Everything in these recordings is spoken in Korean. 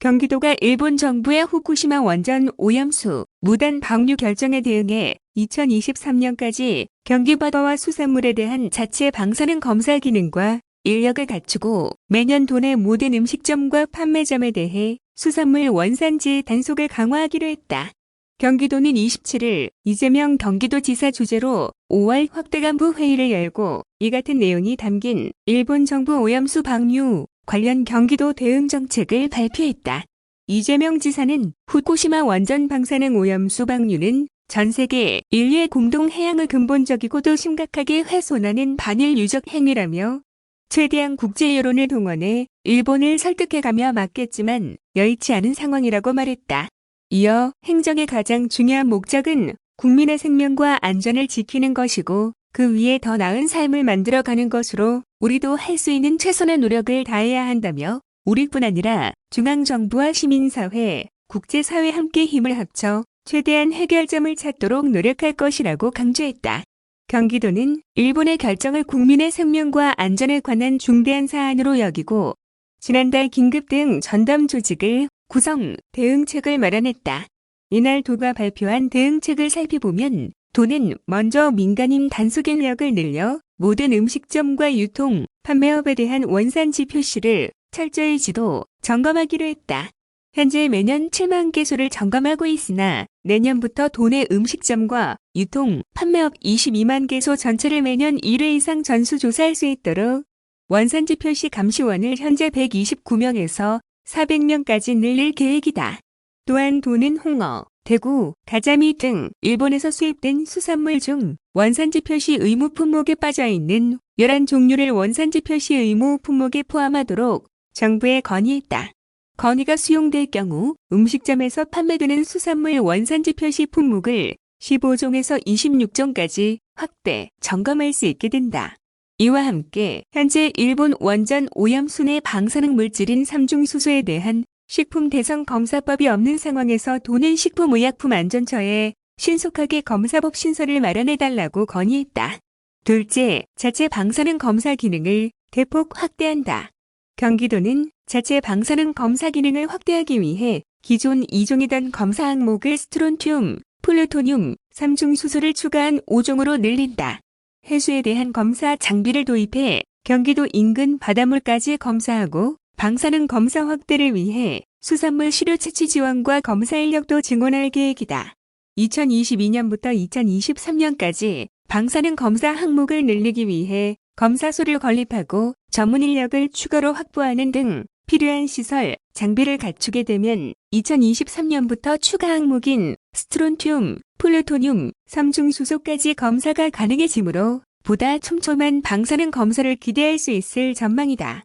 경기도가 일본 정부의 후쿠시마 원전 오염수 무단 방류 결정에 대응해 2023년까지 경기 바다와 수산물에 대한 자체 방사능 검사 기능과 인력을 갖추고 매년 도내 모든 음식점과 판매점에 대해 수산물 원산지 단속을 강화하기로 했다. 경기도는 27일 이재명 경기도지사 주재로 5월 확대간부 회의를 열고 이 같은 내용이 담긴 일본 정부 오염수 방류 관련 경기도 대응 정책을 발표했다. 이재명 지사는 후쿠시마 원전 방사능 오염수 방류는 전 세계 인류의 공동 해양을 근본적이고도 심각하게 훼손하는 반일 유적 행위라며 최대한 국제 여론을 동원해 일본을 설득해가며 막겠지만 여의치 않은 상황이라고 말했다. 이어 행정의 가장 중요한 목적은 국민의 생명과 안전을 지키는 것이고 그 위에 더 나은 삶을 만들어가는 것으로 우리도 할 수 있는 최선의 노력을 다해야 한다며 우리뿐 아니라 중앙정부와 시민사회, 국제사회 함께 힘을 합쳐 최대한 해결점을 찾도록 노력할 것이라고 강조했다. 경기도는 일본의 결정을 국민의 생명과 안전에 관한 중대한 사안으로 여기고 지난달 긴급 대응 전담 조직을 구성 대응책을 마련했다. 이날 도가 발표한 대응책을 살펴보면 도는 먼저 민간인 단속 인력을 늘려 모든 음식점과 유통, 판매업에 대한 원산지 표시를 철저히 지도, 점검하기로 했다. 현재 매년 7만 개소를 점검하고 있으나 내년부터 도내 음식점과 유통, 판매업 22만 개소 전체를 매년 1회 이상 전수조사할 수 있도록 원산지 표시 감시원을 현재 129명에서 400명까지 늘릴 계획이다. 또한 도는 홍어, 대구, 가자미 등 일본에서 수입된 수산물 중 원산지 표시 의무 품목에 빠져있는 11종류를 원산지 표시 의무 품목에 포함하도록 정부에 건의했다. 건의가 수용될 경우 음식점에서 판매되는 수산물 원산지 표시 품목을 15종에서 26종까지 확대, 점검할 수 있게 된다. 이와 함께 현재 일본 원전 오염수 내 방사능 물질인 삼중수소에 대한 식품 대상 검사법이 없는 상황에서 도는 식품의약품안전처에 신속하게 검사법 신설을 마련해달라고 건의했다. 둘째, 자체 방사능 검사 기능을 대폭 확대한다. 경기도는 자체 방사능 검사 기능을 확대하기 위해 기존 2종이던 검사 항목을 스트론튬, 플루토늄, 삼중수소를 추가한 5종으로 늘린다. 해수에 대한 검사 장비를 도입해 경기도 인근 바닷물까지 검사하고 방사능 검사 확대를 위해 수산물 시료 채취 지원과 검사 인력도 증원할 계획이다. 2022년부터 2023년까지 방사능 검사 항목을 늘리기 위해 검사소를 건립하고 전문 인력을 추가로 확보하는 등 필요한 시설, 장비를 갖추게 되면 2023년부터 추가 항목인 스트론튬, 플루토늄, 삼중수소까지 검사가 가능해지므로 보다 촘촘한 방사능 검사를 기대할 수 있을 전망이다.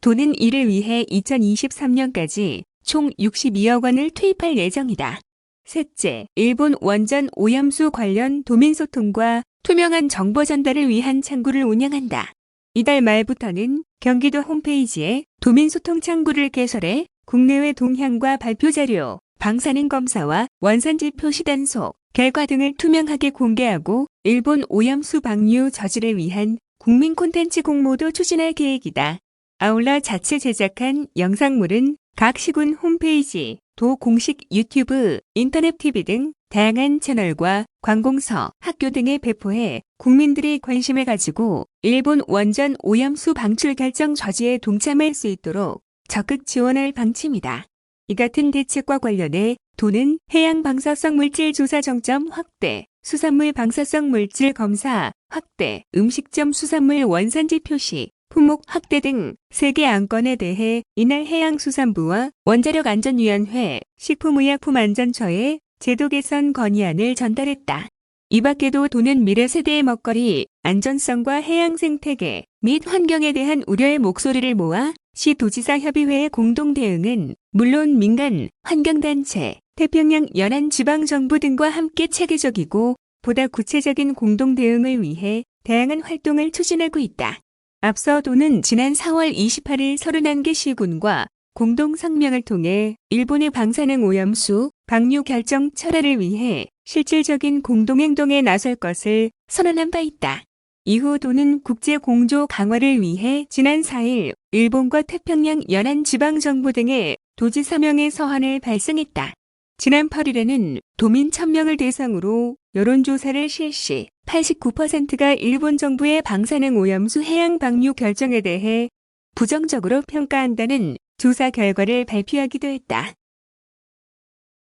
도는 이를 위해 2023년까지 총 62억 원을 투입할 예정이다. 셋째, 일본 원전 오염수 관련 도민소통과 투명한 정보 전달을 위한 창구를 운영한다. 이달 말부터는 경기도 홈페이지에 도민소통 창구를 개설해 국내외 동향과 발표 자료, 방사능 검사와 원산지 표시 단속, 결과 등을 투명하게 공개하고 일본 오염수 방류 저지를 위한 국민 콘텐츠 공모도 추진할 계획이다. 아울러 자체 제작한 영상물은 각 시군 홈페이지, 도 공식 유튜브, 인터넷 TV 등 다양한 채널과 관공서, 학교 등에 배포해 국민들이 관심을 가지고 일본 원전 오염수 방출 결정 저지에 동참할 수 있도록 적극 지원할 방침이다. 이 같은 대책과 관련해 도는 해양 방사성 물질 조사 정점 확대, 수산물 방사성 물질 검사 확대, 음식점 수산물 원산지 표시, 품목 확대 등 3개 안건에 대해 이날 해양수산부와 원자력안전위원회, 식품의약품안전처에 제도 개선 건의안을 전달했다. 이 밖에도 도는 미래 세대의 먹거리, 안전성과 해양 생태계 및 환경에 대한 우려의 목소리를 모아 시도지사 협의회의 공동 대응은 물론 민간, 환경단체, 태평양 연안지방정부 등과 함께 체계적이고 보다 구체적인 공동 대응을 위해 다양한 활동을 추진하고 있다. 앞서 도는 지난 4월 28일 31개 시군과 공동 성명을 통해 일본의 방사능 오염수 방류 결정 철회를 위해 실질적인 공동행동에 나설 것을 선언한 바 있다. 이후 도는 국제 공조 강화를 위해 지난 4일 일본과 태평양 연안지방정부 등의 도지 사명의 서한을 발송했다. 지난 8일에는 도민 1000명을 대상으로 여론조사를 실시. 89%가 일본 정부의 방사능 오염수 해양 방류 결정에 대해 부정적으로 평가한다는 조사 결과를 발표하기도 했다.